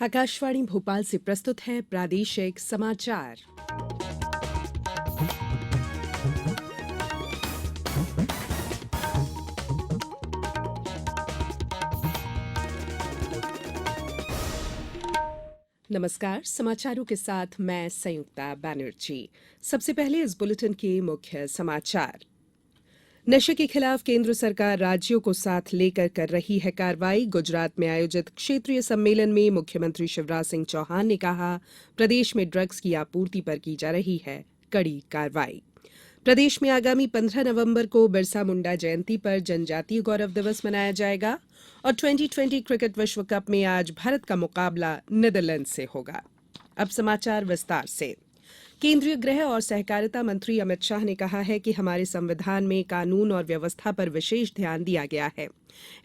आकाशवाणी भोपाल से प्रस्तुत है प्रादेशिक समाचार। नमस्कार, समाचारों के साथ मैं संयुक्ता बनर्जी। सबसे पहले इस बुलेटिन के मुख्य समाचार। नशे के खिलाफ केंद्र सरकार राज्यों को साथ लेकर कर रही है कार्रवाई। गुजरात में आयोजित क्षेत्रीय सम्मेलन में मुख्यमंत्री शिवराज सिंह चौहान ने कहा, प्रदेश में ड्रग्स की आपूर्ति पर की जा रही है कड़ी कार्रवाई। प्रदेश में आगामी 15 नवंबर को बिरसा मुंडा जयंती पर जनजातीय गौरव दिवस मनाया जाएगा और 2020 क्रिकेट विश्व कप में आज भारत का मुकाबला नीदरलैंड से होगा। अब समाचार विस्तार से। केंद्रीय गृह और सहकारिता मंत्री अमित शाह ने कहा है कि हमारे संविधान में कानून और व्यवस्था पर विशेष ध्यान दिया गया है।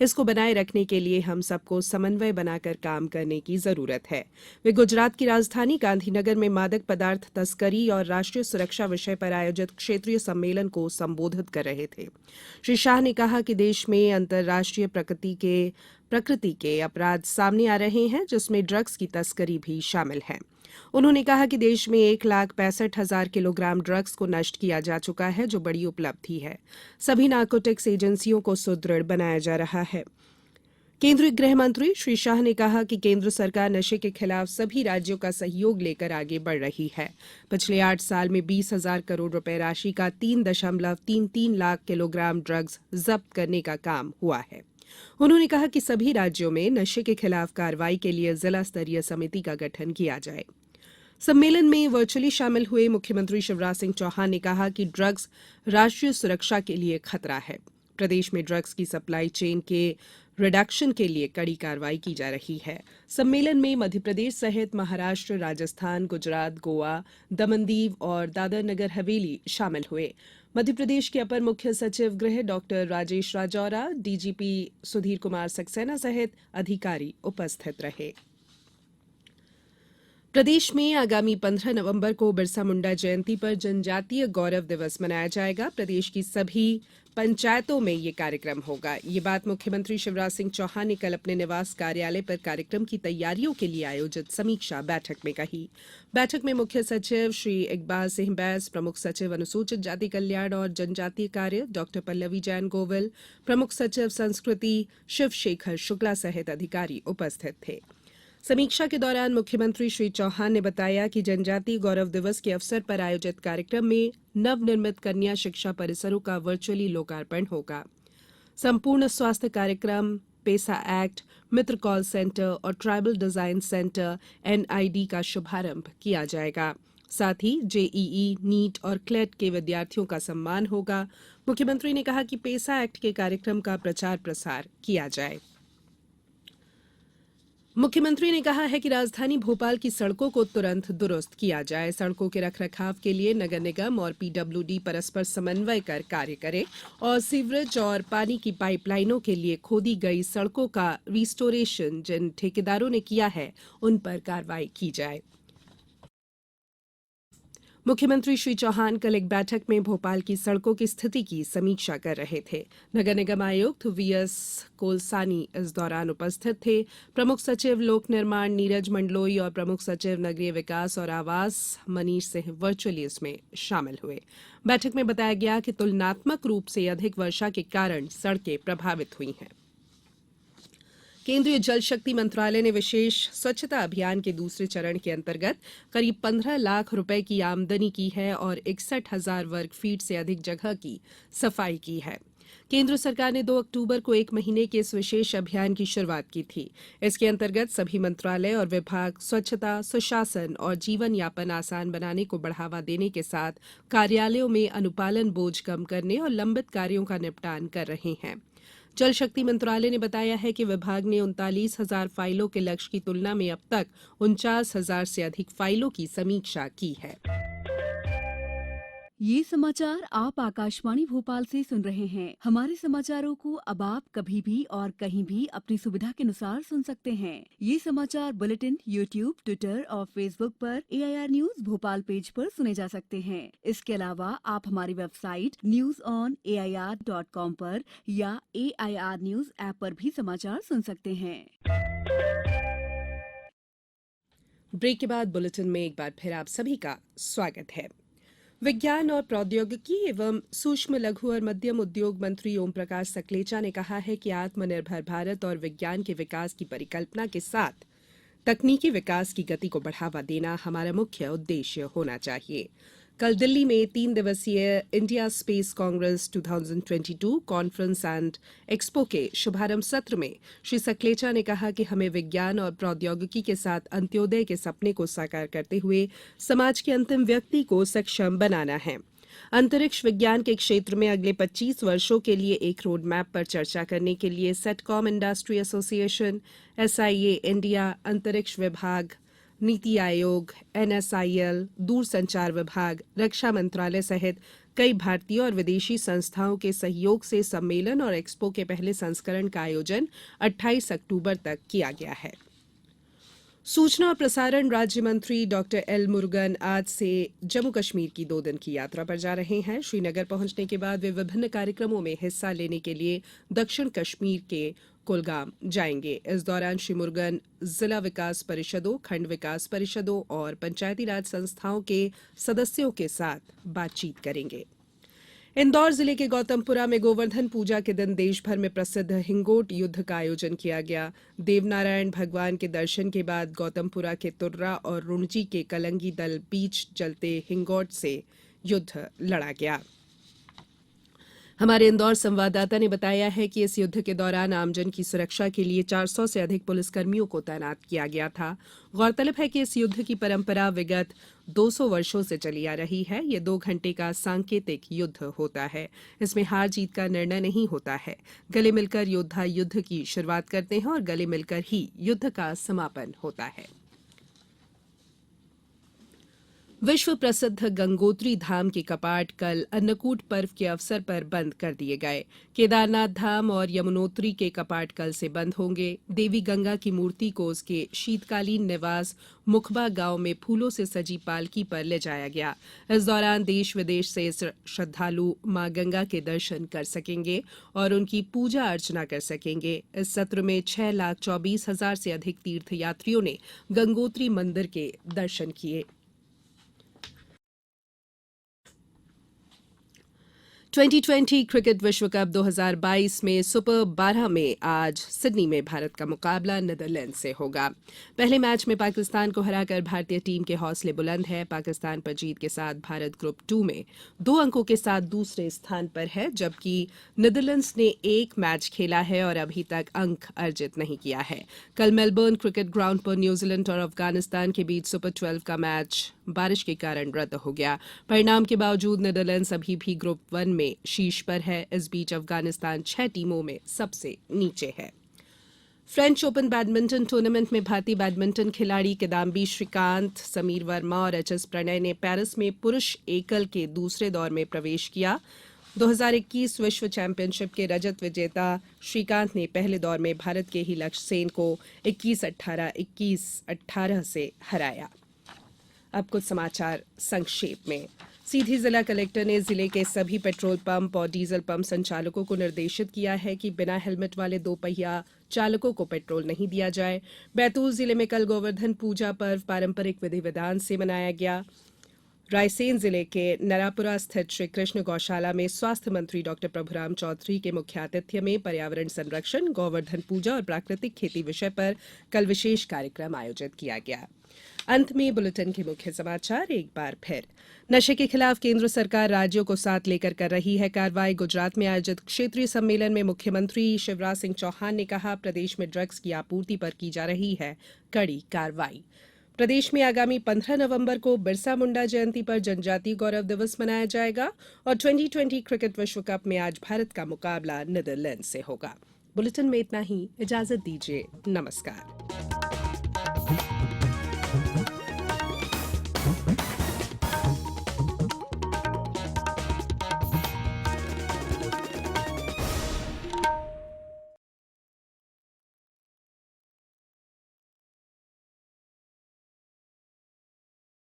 इसको बनाए रखने के लिए हम सबको समन्वय बनाकर काम करने की जरूरत है। वे गुजरात की राजधानी गांधीनगर में मादक पदार्थ तस्करी और राष्ट्रीय सुरक्षा विषय पर आयोजित क्षेत्रीय सम्मेलन को संबोधित कर रहे थे। श्री शाह ने कहा कि देश में अंतर्राष्ट्रीय प्रकृति के अपराध सामने आ रहे हैं, जिसमें ड्रग्स की तस्करी भी शामिल है। उन्होंने कहा कि देश में 1,65,000 किलोग्राम ड्रग्स को नष्ट किया जा चुका है, जो बड़ी उपलब्धि है। सभी नारकोटिक्स एजेंसियों को सुदृढ़ बनाया जा रहा है। केंद्रीय गृह मंत्री श्री शाह ने कहा कि केंद्र सरकार नशे के खिलाफ सभी राज्यों का सहयोग लेकर आगे बढ़ रही है। पिछले 8 साल में 20,000 करोड़ रुपए राशि का 3.33 लाख किलोग्राम ड्रग्स जब्त करने का काम हुआ है। उन्होंने कहा कि सभी राज्यों में नशे के खिलाफ कार्रवाई के लिए जिला स्तरीय समिति का गठन किया जाए। सम्मेलन में वर्चुअली शामिल हुए मुख्यमंत्री शिवराज सिंह चौहान ने कहा कि ड्रग्स राष्ट्रीय सुरक्षा के लिए खतरा है। प्रदेश में ड्रग्स की सप्लाई चेन के रिडक्शन के लिए कड़ी कार्रवाई की जा रही है। सम्मेलन में मध्यप्रदेश सहित महाराष्ट्र, राजस्थान, गुजरात, गोवा, दमन दीव और दादर नगर हवेली शामिल हुए। मध्यप्रदेश के अपर मुख्य सचिव गृह डॉक्टर राजेश राजौरा, डीजीपी सुधीर कुमार सक्सेना सहित अधिकारी उपस्थित रहे। प्रदेश में आगामी 15 नवंबर को बिरसा मुंडा जयंती पर जनजातीय गौरव दिवस मनाया जाएगा। प्रदेश की सभी पंचायतों में ये कार्यक्रम होगा। ये बात मुख्यमंत्री शिवराज सिंह चौहान ने कल अपने निवास कार्यालय पर कार्यक्रम की तैयारियों के लिए आयोजित समीक्षा बैठक में कही। बैठक में मुख्य सचिव श्री इकबाल सिंह बैस, प्रमुख सचिव अनुसूचित जाति कल्याण और जनजातीय कार्य डॉक्टर पल्लवी जैन गोविल, प्रमुख सचिव संस्कृति शिवशेखर शुक्ला सहित अधिकारी उपस्थित थे। समीक्षा के दौरान मुख्यमंत्री श्री चौहान ने बताया कि जनजातीय गौरव दिवस के अवसर पर आयोजित कार्यक्रम में नवनिर्मित कन्या शिक्षा परिसरों का वर्चुअली लोकार्पण होगा। संपूर्ण स्वास्थ्य कार्यक्रम, पेसा एक्ट, मित्र कॉल सेंटर और ट्राइबल डिजाइन सेंटर NID का शुभारंभ किया जाएगा। साथ ही JEE, नीट और क्लेट के विद्यार्थियों का सम्मान होगा। मुख्यमंत्री ने कहा कि पेसा एक्ट के कार्यक्रम का प्रचार प्रसार किया जाए। मुख्यमंत्री ने कहा है कि राजधानी भोपाल की सड़कों को तुरंत दुरुस्त किया जाए। सड़कों के रखरखाव के लिए नगर निगम और PWD परस्पर समन्वय कर कार्य करे और सीवरेज और पानी की पाइपलाइनों के लिए खोदी गई सड़कों का रिस्टोरेशन जिन ठेकेदारों ने किया है, उन पर कार्रवाई की जाए। मुख्यमंत्री श्री चौहान कल एक बैठक में भोपाल की सड़कों की स्थिति की समीक्षा कर रहे थे। नगर निगम आयुक्त VS कोलसानी इस दौरान उपस्थित थे। प्रमुख सचिव लोक निर्माण नीरज मंडलोई और प्रमुख सचिव नगरीय विकास और आवास मनीष सिंह वर्चुअली इसमें शामिल हुए। बैठक में बताया गया कि तुलनात्मक रूप से अधिक वर्षा के कारण सड़कें प्रभावित हुई हैं। केंद्रीय जल शक्ति मंत्रालय ने विशेष स्वच्छता अभियान के दूसरे चरण के अंतर्गत करीब 15 लाख रुपए की आमदनी की है और 61,000 वर्ग फीट से अधिक जगह की सफाई की है। केंद्र सरकार ने 2 अक्टूबर को 1 महीने के इस विशेष अभियान की शुरुआत की थी। इसके अंतर्गत सभी मंत्रालय और विभाग स्वच्छता, सुशासन और जीवन यापन आसान बनाने को बढ़ावा देने के साथ कार्यालयों में अनुपालन बोझ कम करने और लंबित कार्यों का निपटान कर रहे हैं। जल शक्ति मंत्रालय ने बताया है कि विभाग ने 39,000 फाइलों के लक्ष्य की तुलना में अब तक 49,000 से अधिक फाइलों की समीक्षा की है। ये समाचार आप आकाशवाणी भोपाल से सुन रहे हैं। हमारे समाचारों को अब आप कभी भी और कहीं भी अपनी सुविधा के अनुसार सुन सकते हैं। ये समाचार बुलेटिन YouTube, ट्विटर और फेसबुक पर AIR न्यूज भोपाल पेज पर सुने जा सकते हैं। इसके अलावा आप हमारी वेबसाइट newsonair.com पर या AIR न्यूज ऐप पर भी समाचार सुन सकते हैं। ब्रेक के बाद बुलेटिन में एक बार फिर आप सभी का स्वागत है। विज्ञान और प्रौद्योगिकी एवं सूक्ष्म लघु और मध्यम उद्योग मंत्री ओम प्रकाश सकलेचा ने कहा है कि आत्मनिर्भर भारत और विज्ञान के विकास की परिकल्पना के साथ तकनीकी विकास की गति को बढ़ावा देना हमारा मुख्य उद्देश्य होना चाहिए। कल दिल्ली में 3 दिवसीय India space Congress 2022 conference and expo के शुभारंभ सत्र में श्री सकलेचा ने कहा कि हमें विज्ञान और प्रौद्योगिकी के साथ अंत्योदय के सपने को साकार करते हुए समाज के अंतिम व्यक्ति को सक्षम बनाना है। अंतरिक्ष विज्ञान के क्षेत्र में अगले 25 वर्षों के लिए एक रोड मैप पर चर्चा करने के लिए sitcom industry association, SIA India, अंतरिक्ष विभाग, नीति आयोग, एनएसआईएल, दूरसंचार विभाग, रक्षा मंत्रालय सहित कई भारतीय और विदेशी संस्थाओं के सहयोग से सम्मेलन और एक्सपो के पहले संस्करण का आयोजन 28 अक्टूबर तक किया गया है। सूचना और प्रसारण राज्य मंत्री डॉक्टर एल मुरुगन आज से जम्मू कश्मीर की 2 दिन की यात्रा पर जा रहे हैं। श्रीनगर पहुंचने के बाद वे विभिन्न कार्यक्रमों में हिस्सा लेने के लिए दक्षिण कश्मीर के कुलगाम जाएंगे। इस दौरान श्री मुरुगन जिला विकास परिषदों, खंड विकास परिषदों और पंचायती राज संस्थाओं के सदस्यों के साथ बातचीत करेंगे। इंदौर जिले के गौतमपुरा में गोवर्धन पूजा के दिन देश भर में प्रसिद्ध हिंगोट युद्ध का आयोजन किया गया। देवनारायण भगवान के दर्शन के बाद गौतमपुरा के तुर्रा और रुणजी के कलंगी दल बीच चलते हिंगोट से युद्ध लड़ा गया। हमारे इंदौर संवाददाता ने बताया है कि इस युद्ध के दौरान आमजन की सुरक्षा के लिए 400 से अधिक पुलिसकर्मियों को तैनात किया गया था। गौरतलब है कि इस युद्ध की परंपरा विगत 200 वर्षों से चली आ रही है। ये 2 घंटे का सांकेतिक युद्ध होता है। इसमें हार जीत का निर्णय नहीं होता है। गले मिलकर योद्धा युद्ध की शुरुआत करते हैं और गले मिलकर ही युद्ध का समापन होता है। विश्व प्रसिद्ध गंगोत्री धाम के कपाट कल अन्नकूट पर्व के अवसर पर बंद कर दिए गए। केदारनाथ धाम और यमुनोत्री के कपाट कल से बंद होंगे। देवी गंगा की मूर्ति को उसके शीतकालीन निवास मुखबा गांव में फूलों से सजी पालकी पर ले जाया गया। इस दौरान देश विदेश से श्रद्धालु मां गंगा के दर्शन कर सकेंगे और उनकी पूजा अर्चना कर सकेंगे। इस सत्र में 6,24,000 से अधिक तीर्थयात्रियों ने गंगोत्री मंदिर के दर्शन किए। T20 क्रिकेट विश्व कप 2022 में सुपर 12 में आज सिडनी में भारत का मुकाबला नीदरलैंड से होगा। पहले मैच में पाकिस्तान को हराकर भारतीय टीम के हौसले बुलंद है। पाकिस्तान पर जीत के साथ भारत ग्रुप 2 में 2 अंकों के साथ दूसरे स्थान पर है, जबकि नीदरलैंड्स ने 1 मैच खेला है और अभी तक अंक अर्जित नहीं किया है। कल मेलबर्न क्रिकेट ग्राउंड पर न्यूजीलैंड और अफगानिस्तान के बीच सुपर 12 का मैच बारिश के कारण रद्द हो गया। परिणाम के बावजूद नीदरलैंड्स अभी भी ग्रुप 1 में शीर्ष पर है। इस बीच अफगानिस्तान 6 टीमों में सबसे नीचे है। फ्रेंच ओपन बैडमिंटन टूर्नामेंट में भारतीय बैडमिंटन खिलाड़ी किदाम्बी श्रीकांत, समीर वर्मा और एचएस प्रणय ने पेरिस में पुरुष एकल के दूसरे दौर में प्रवेश किया। 2021 विश्व चैंपियनशिप के रजत विजेता श्रीकांत ने पहले दौर में भारत के ही लक्ष्य सेन को 21-18, 21-18 से हराया। अब कुछ समाचार संक्षेप में। सीधी जिला कलेक्टर ने जिले के सभी पेट्रोल पंप और डीजल पंप संचालकों को निर्देशित किया है कि बिना हेलमेट वाले 2 पहिया चालकों को पेट्रोल नहीं दिया जाए। बैतूल जिले में कल गोवर्धन पूजा पर्व पारंपरिक विधि विधान से मनाया गया। रायसेन जिले के नरापुरा स्थित श्री कृष्ण गौशाला में स्वास्थ्य मंत्री डॉक्टर प्रभुराम चौधरी के मुख्य आतिथ्य में पर्यावरण संरक्षण, गोवर्धन पूजा और प्राकृतिक खेती विषय पर कल विशेष कार्यक्रम आयोजित किया गया। अंत में बुलेटिन के मुख्य समाचार एक बार फिर। नशे के खिलाफ केंद्र सरकार राज्यों को साथ लेकर कर रही है कार्रवाई। गुजरात में आयोजित क्षेत्रीय सम्मेलन में मुख्यमंत्री शिवराज सिंह चौहान ने कहा, प्रदेश में ड्रग्स की आपूर्ति पर की जा रही है कड़ी कार्रवाई। प्रदेश में आगामी 15 नवंबर को बिरसा मुंडा जयंती पर जनजातीय गौरव दिवस मनाया जाएगा और T20 क्रिकेट विश्व कप में आज भारत का मुकाबला नीदरलैंड से होगा। बुलेटिन में इतना ही। इजाजत दीजिए। नमस्कार।